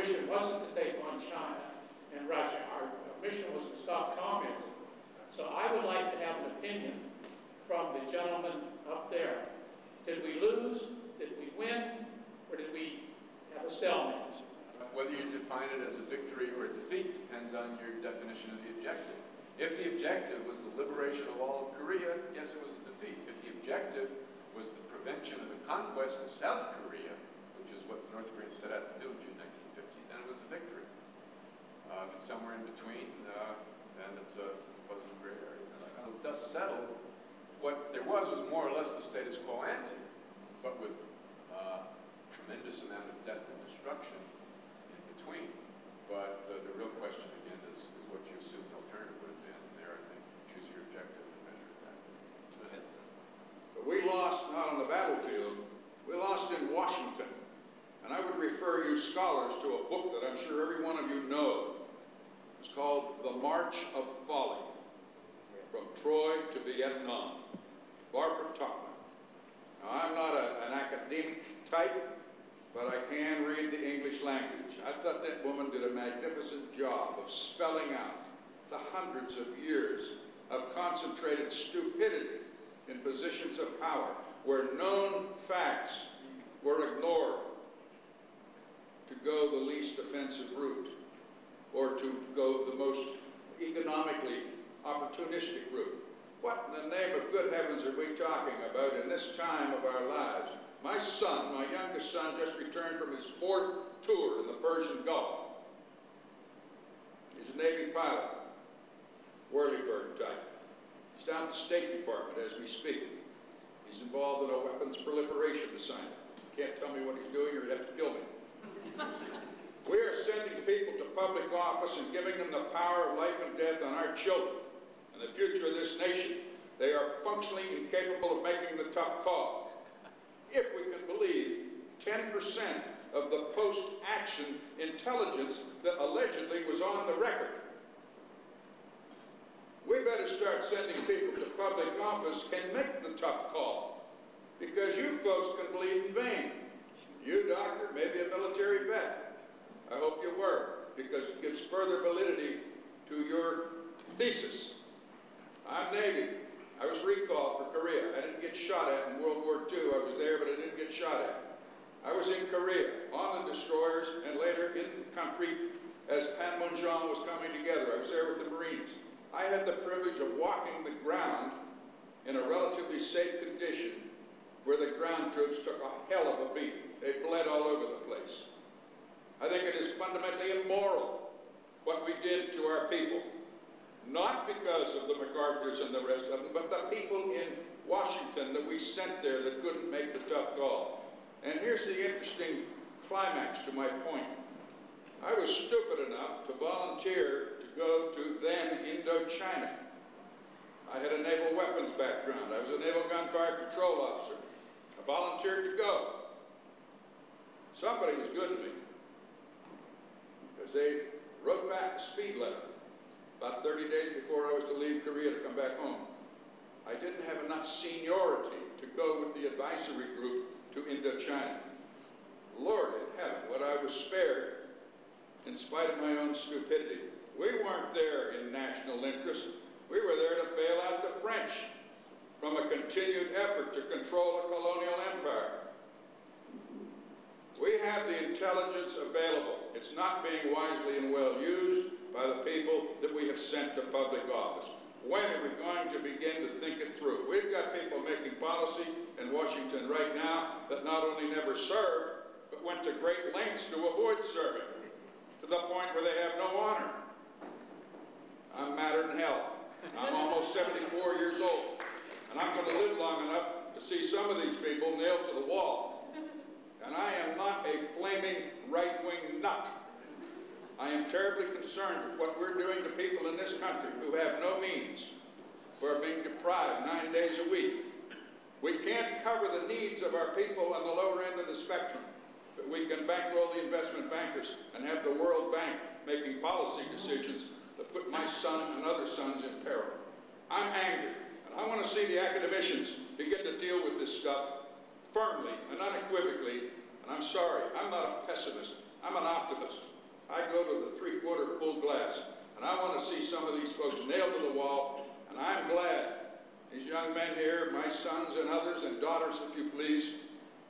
mission wasn't to take on China and Russia. Our mission was to stop communism. So I would like to have an opinion from the gentleman up there. Did we lose? Did we win? Or did we have a stalemate? Whether you define it as a victory or a defeat depends on your definition of the objective. If the objective was the liberation of all of Korea, yes, it was a defeat. If the objective was the prevention of the conquest of South Korea, which is what the North Koreans set out to do in June 1950, then it was a victory. If it's somewhere in between, then it's a fuzzy gray area. The dust settled. What there was more or less the status quo ante, but with tremendous amount of death and destruction in between. But the real question again is what you assume the alternative would have been. And there, I think, choose your objective and measure it that way. Go ahead, sir. But we lost not on the battlefield, we lost in Washington. And I would refer you scholars to a book that I'm sure every one of you know. It's called The March of Folly, From Troy to Vietnam, Barbara Tuchman. Now, I'm not an academic type, but I can read the English language. I thought that woman did a magnificent job of spelling out the hundreds of years of concentrated stupidity in positions of power, where known facts were ignored to go the least offensive route, or to go the most economically opportunistic route. What in the name of good heavens are we talking about in this time of our lives? My son, my youngest son, just returned from his 4th tour in the Persian Gulf. He's a Navy pilot, whirlybird type. He's down at the State Department as we speak. He's involved in a weapons proliferation assignment. You can't tell me what he's doing or he'd have to kill me. We are sending people to public office and giving them the power of life and death on our children and the future of this nation. They are functionally incapable of making the tough call. If we can believe 10% of the post-action intelligence that allegedly was on the record. We better start sending people to public office and make the tough call, because you folks can believe in vain. You, doctor, maybe a military vet. I hope you were, because it gives further validity to your thesis. I'm Navy. I was recalled for Korea. I didn't get shot at in World War II. I was there, but I didn't get shot at. I was in Korea, on the destroyers, and later in the country as Panmunjom was coming together. I was there with the Marines. I had the privilege of walking the ground in a relatively safe condition where the ground troops took a hell of a beating. They bled all over the place. I think it is fundamentally immoral what we did to our people. Not because of the MacArthurs and the rest of them, but the people in Washington that we sent there that couldn't make the tough call. And here's the interesting climax to my point. I was stupid enough to volunteer to go to then Indochina. I had a naval weapons background. I was a naval gunfire control officer. I volunteered to go. Somebody was good to me, because they wrote back a speed letter about 30 days before I was to leave Korea to come back home. I didn't have enough seniority to go with the advisory group to Indochina. Lord in heaven, what I was spared in spite of my own stupidity. We weren't there in national interest. We were there to bail out the French from a continued effort to control a colonial empire. We have the intelligence available. It's not being wisely and well used by the people that we have sent to public office. When are we going to begin to think it through? We've got people making policy in Washington right now that not only never served, but went to great lengths to avoid serving, to the point where they have no honor. I'm madder than hell. I'm almost 74 years old, and I'm going to live long enough to see some of these people nailed to the wall. And I am not a flaming right-wing nut. I am terribly concerned with what we're doing to people in this country who have no means, who are being deprived 9 days a week. We can't cover the needs of our people on the lower end of the spectrum, but we can bankroll the investment bankers and have the World Bank making policy decisions that put my son and other sons in peril. I'm angry, and I want to see the academicians begin to deal with this stuff firmly and unequivocally. And I'm sorry, I'm not a pessimist, I'm an optimist. I want to see some of these folks nailed to the wall, and I'm glad these young men here, my sons and others and daughters, if you please,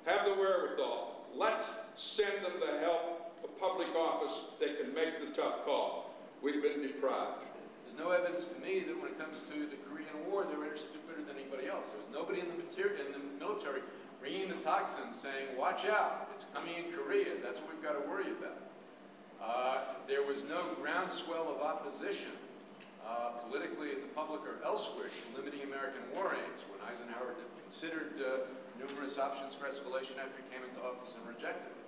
have the wherewithal. Let's send them the help of public office that can make the tough call. We've been deprived. There's no evidence to me that when it comes to the Korean War, they were any stupider than anybody else. There's nobody in the military bringing the tocsin saying, watch out, it's coming in Korea. That's what we've got to worry about. There was no groundswell of opposition politically in the public or elsewhere to limiting American war aims when Eisenhower considered numerous options for escalation after he came into office and rejected it.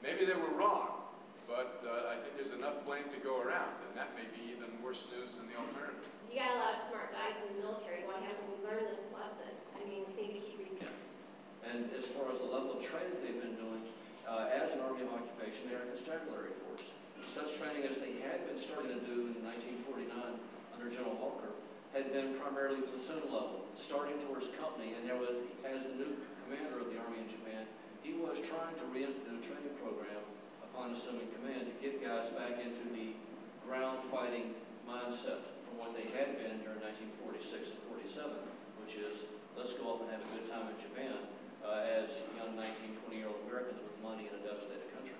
Maybe they were wrong, but I think there's enough blame to go around, and that may be even worse news than the alternative. You got a lot of smart guys in the military. Why haven't we learned this lesson? I mean, we seem to keep repeating. And as far as the level of training they've been doing, as an Army of Occupation, they're a constabulary force. Such training as they had been starting to do in 1949 under General Walker had been primarily platoon level, starting towards company, and there was, as the new commander of the Army in Japan, he was trying to reinstitute a training program upon assuming command to get guys back into the ground fighting mindset from what they had been during 1946 and 47, which is, let's go up and have a good time in Japan as young 19, 20-year-old Americans with money in a devastated country.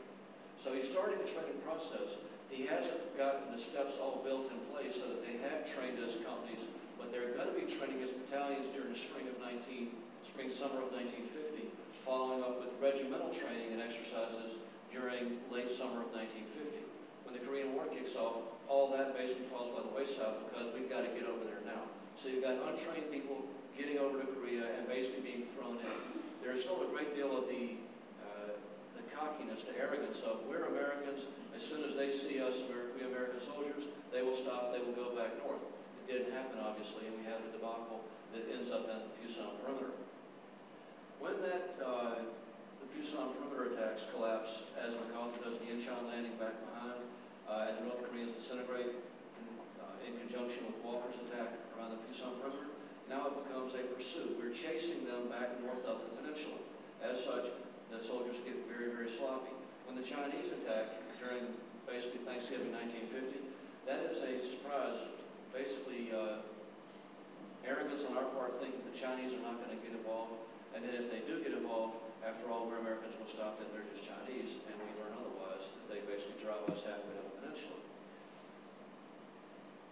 So he's starting the training process. He hasn't gotten the steps all built in place so that they have trained as companies, but they're going to be training as battalions during the summer of 1950, following up with regimental training and exercises during late summer of 1950. When the Korean War kicks off, all that basically falls by the wayside because we've got to get over there now. So you've got untrained people getting over to Korea and basically being thrown in. There's still a great deal of the cockiness, the arrogance of we're Americans. As soon as they see us, we American soldiers, they will stop, they will go back north. It didn't happen, obviously, and we had a debacle that ends up at the Pusan perimeter. When the Pusan perimeter attacks collapse, as MacArthur does the Incheon landing back behind, and the North Koreans disintegrate in conjunction with Walker's attack around the Pusan perimeter, now it becomes a pursuit. We're chasing them back north up the peninsula. As such, the soldiers get very, very sloppy. When the Chinese attack during basically Thanksgiving 1950, that is a surprise. Basically, arrogance on our part thinking the Chinese are not going to get involved, and then if they do get involved, after all, we're Americans, will stop that they're just Chinese, and we learn otherwise, that they basically drive us halfway down the peninsula.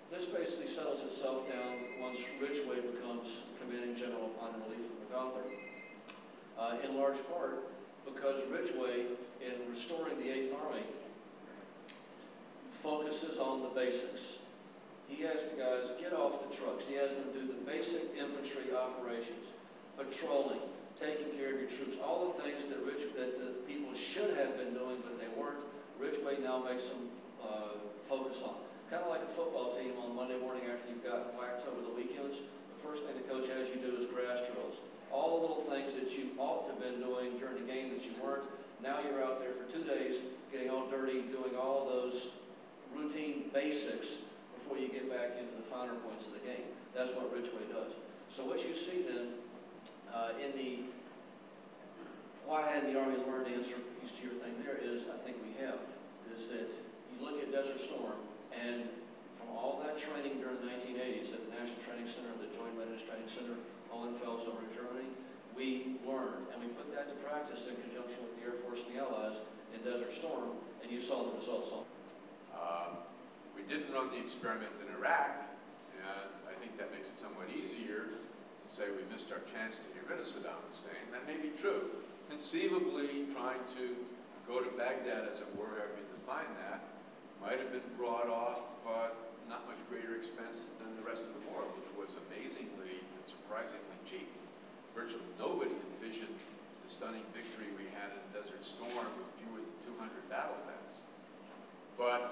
This basically settles itself down once Ridgway becomes commanding general upon relief of MacArthur, in large part because Ridgway, in restoring the 8th Army, focuses on the basics. He has the guys get off the trucks. He has them do the basic infantry operations, patrolling, taking care of your troops, all the things that the people should have been doing, but they weren't. Ridgway now makes them focus on. Kind of like a football team on Monday morning after you've gotten whacked over the weekends. The first thing the coach has you do is grass drills. All the little things that you ought to have been doing during the game that you weren't. Now you're out there for 2 days getting all dirty, doing all those routine basics before you get back into the finer points of the game. That's what Ridgway does. So what you see then in the why hadn't the Army learned to answer piece to your thing there is, I think we have, is that you look at Desert Storm, and from all that training during the 1980s at the National Training Center, the Joint Readiness Training Center, Hohenfels over in Germany, we learned, and we put that to practice in conjunction with the Air Force and the Allies in Desert Storm, and you saw the results on. We didn't run the experiment in Iraq, and I think that makes it somewhat easier to say we missed our chance to get rid of Saddam Hussein. That may be true. Conceivably, trying to go to Baghdad, as it were, however you define that, might have been brought off not much greater expense than the rest of the war, which was amazingly and surprisingly cheap. Virtually nobody envisioned the stunning victory we had in Desert Storm with fewer than 200 battle deaths. But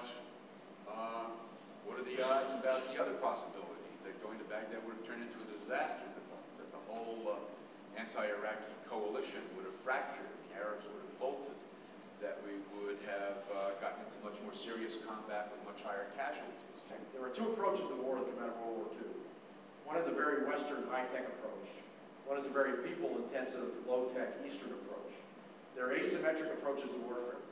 what are the odds about the other possibility, that going to Baghdad would have turned into a disaster, that the whole anti-Iraqi coalition would have fractured, the Arabs would have bolted, that we would have gotten into much more serious combat with much higher casualties? There were 2 approaches to the war that came out of World War II. One is a very Western high-tech approach. One is a very people-intensive, low-tech Eastern approach. There are asymmetric approaches to warfare.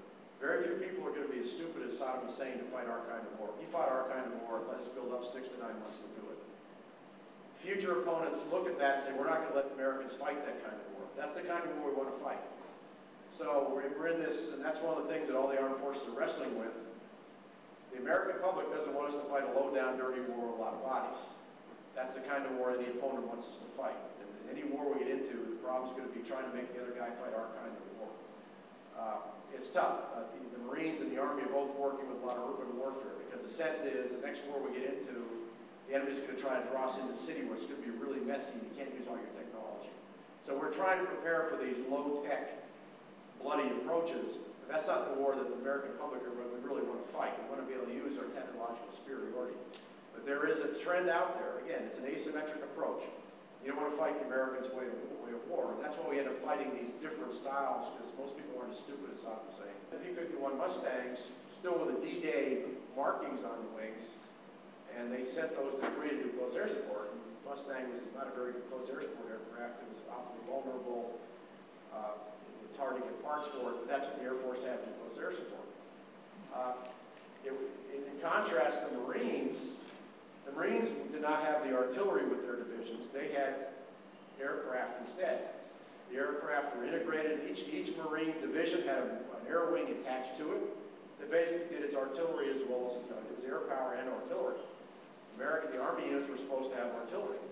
Very few people are going to be as stupid as Saddam Hussein Hussein to fight our kind of war. He fought our kind of war, let us build up 6 to 9 months to do it. Future opponents look at that and say, we're not going to let the Americans fight that kind of war. That's the kind of war we want to fight. So we're in this, and that's one of the things that all the armed forces are wrestling with. The American public doesn't want us to fight a low-down, dirty war with a lot of bodies. That's the kind of war that the opponent wants us to fight. And any war we get into, the problem's going to be trying to make the other guy fight our kind of war. It's tough. The Marines and the Army are both working with a lot of urban warfare because the sense is the next war we get into, the enemy's going to try to draw us into the city where it's going to be really messy and you can't use all your technology. So we're trying to prepare for these low-tech, bloody approaches, but that's not the war that the American public we really want to fight. We want to be able to use our technological superiority. But there is a trend out there. Again, it's an asymmetric approach. You don't want to fight the Americans' way of war, and that's why we end up fighting these different styles, because most people aren't as stupid as Saddam Hussein. The P-51 Mustangs, still with the D-Day markings on the wings, and they sent those to Korea to do close air support. And Mustang was not a very good close air support aircraft. It was awfully vulnerable. It's hard to get parts for it, but that's what the Air Force had to do close air support. In contrast, the Marines did not have the artillery with their divisions. They had aircraft instead. The aircraft were integrated. Each Marine division had an air wing attached to it that basically did its artillery as well as its air power and artillery. The Army units were supposed to have artillery.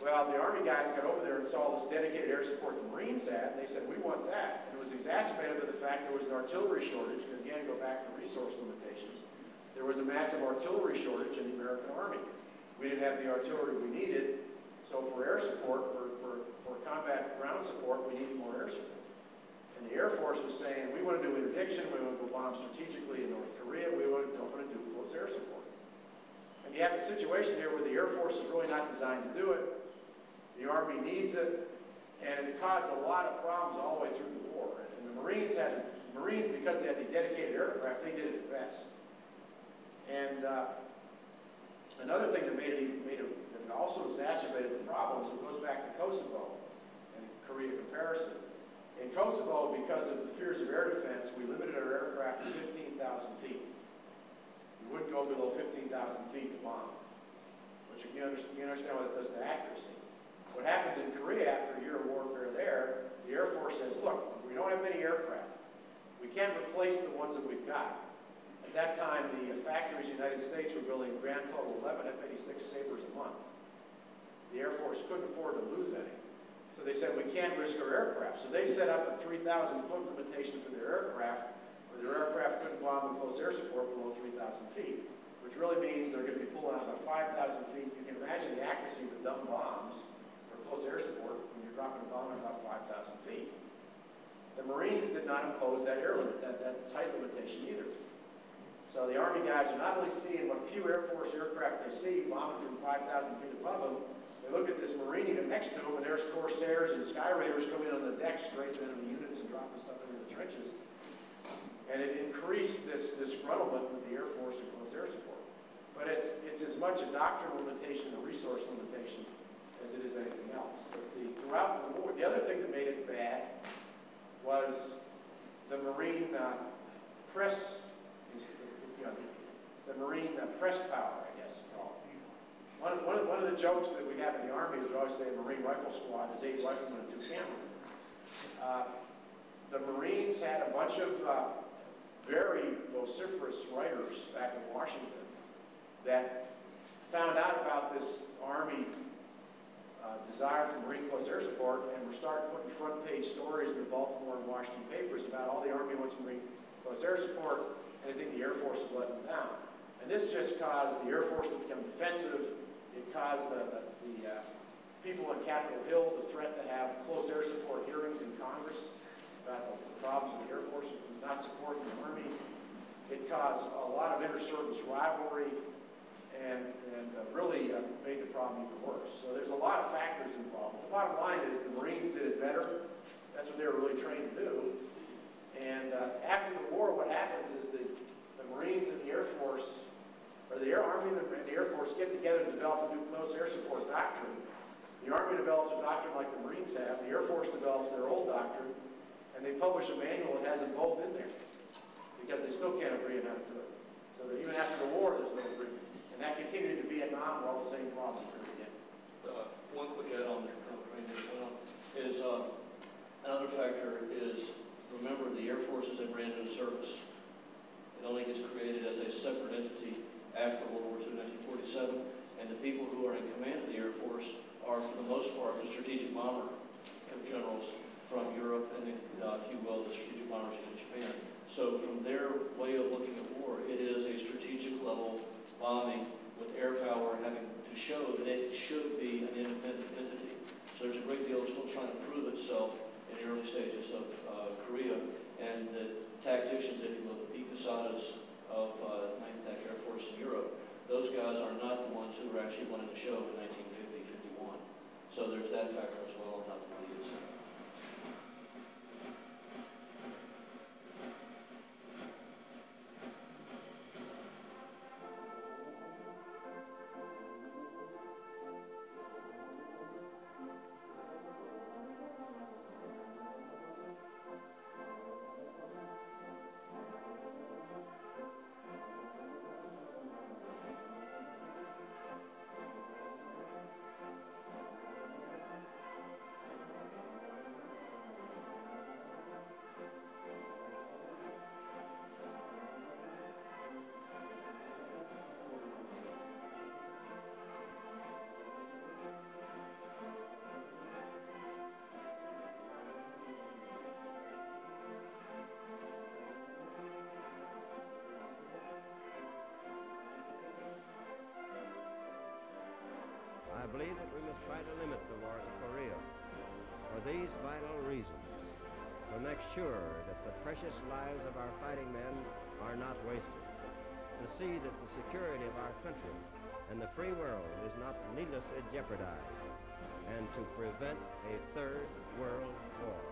Well, the Army guys got over there and saw this dedicated air support the Marines had, and they said, we want that. And it was exacerbated by the fact there was an artillery shortage, and again, go back to resource limitations. There was a massive artillery shortage in the American Army. We didn't have the artillery we needed, so for air support, for combat ground support, we needed more air support. And the Air Force was saying, we want to do interdiction, we want to go bomb strategically in North Korea, we don't want to do close air support. And you have a situation here where the Air Force is really not designed to do it, the Army needs it, and it caused a lot of problems all the way through the war. And the Marines, because they had the dedicated aircraft, they did it best. And another thing that that also exacerbated the problems, it goes back to Kosovo and Korea comparison. In Kosovo, because of the fears of air defense, we limited our aircraft to 15,000 feet. We wouldn't go below 15,000 feet to bomb, which you understand what it does to accuracy. What happens in Korea after a year of warfare there, the Air Force says, look, we don't have many aircraft. We can't replace the ones that we've got. At that time, the factories in the United States were building a grand total 11 F-86 Sabres a month. The Air Force couldn't afford to lose any. So they said, we can't risk our aircraft. So they set up a 3,000-foot limitation for their aircraft, where their aircraft couldn't bomb with close air support below 3,000 feet, which really means they're going to be pulling out about 5,000 feet. You can imagine the accuracy of the dumb bombs for close air support when you're dropping a bomb at about 5,000 feet. The Marines did not impose that air limit, that height limitation either. So the Army guys are not only seeing what few Air Force aircraft they see bombing from 5,000 feet above them, they look at this Marine unit next to them, and there's Corsairs and Sky Raiders coming on the deck straight to enemy units and dropping stuff into the trenches. And it increased this disgruntlement with the Air Force and close air support. But it's as much a doctrinal limitation, a resource limitation, as it is anything else. But throughout the war, the other thing that made it bad was the Marine press, the Marine press power, I guess you call it. One of the jokes that we have in the Army is we always say a Marine rifle squad is 8 riflemen and 2 cameramen. The Marines had a bunch of very vociferous writers back in Washington that found out about this Army desire for Marine close air support and were starting putting front page stories in the Baltimore and Washington papers about all the Army wants Marine close air support, and I think the Air Force is letting them down. And this just caused the Air Force to become defensive. It caused the people on Capitol Hill to threaten to have close air support hearings in Congress about the problems of the Air Force was not supporting the Army. It caused a lot of inter-service rivalry and really made the problem even worse. So there's a lot of factors involved. The bottom line is the Marines did it better. That's what they were really trained to do. And after the war, what happens is the Marines and the Air Force, or the Army and the Air Force get together to develop a new close air support doctrine. The Army develops a doctrine like the Marines have. The Air Force develops their old doctrine, and they publish a manual that has them both in there. because they still can't agree on how to do it. So that even after the war, there's no agreement. And that continued to Vietnam, where all the same problems occurred again. One quick add-on there, Colonel Crane, is another factor is, remember, the Air Force is a brand new service. It only gets created as a separate entity after World War II, 1947, and the people who are in command of the Air Force are, for the most part, the strategic bomber generals from Europe, and if you will, the strategic bombers in Japan. So from their way of looking at war, it is a strategic level bombing with air power having to show that it should be an independent entity. So there's a great deal still trying to prove itself in the early stages of Korea, and the tacticians, if you will, the Picasadas of 9th Attack Air Force in Europe, those guys are not the ones who were actually running the show in 1950, 51. So there's that factor as well on how to be used. I believe that we must try to limit the war to Korea for these vital reasons: to make sure that the precious lives of our fighting men are not wasted, to see that the security of our country and the free world is not needlessly jeopardized, and to prevent a third world war.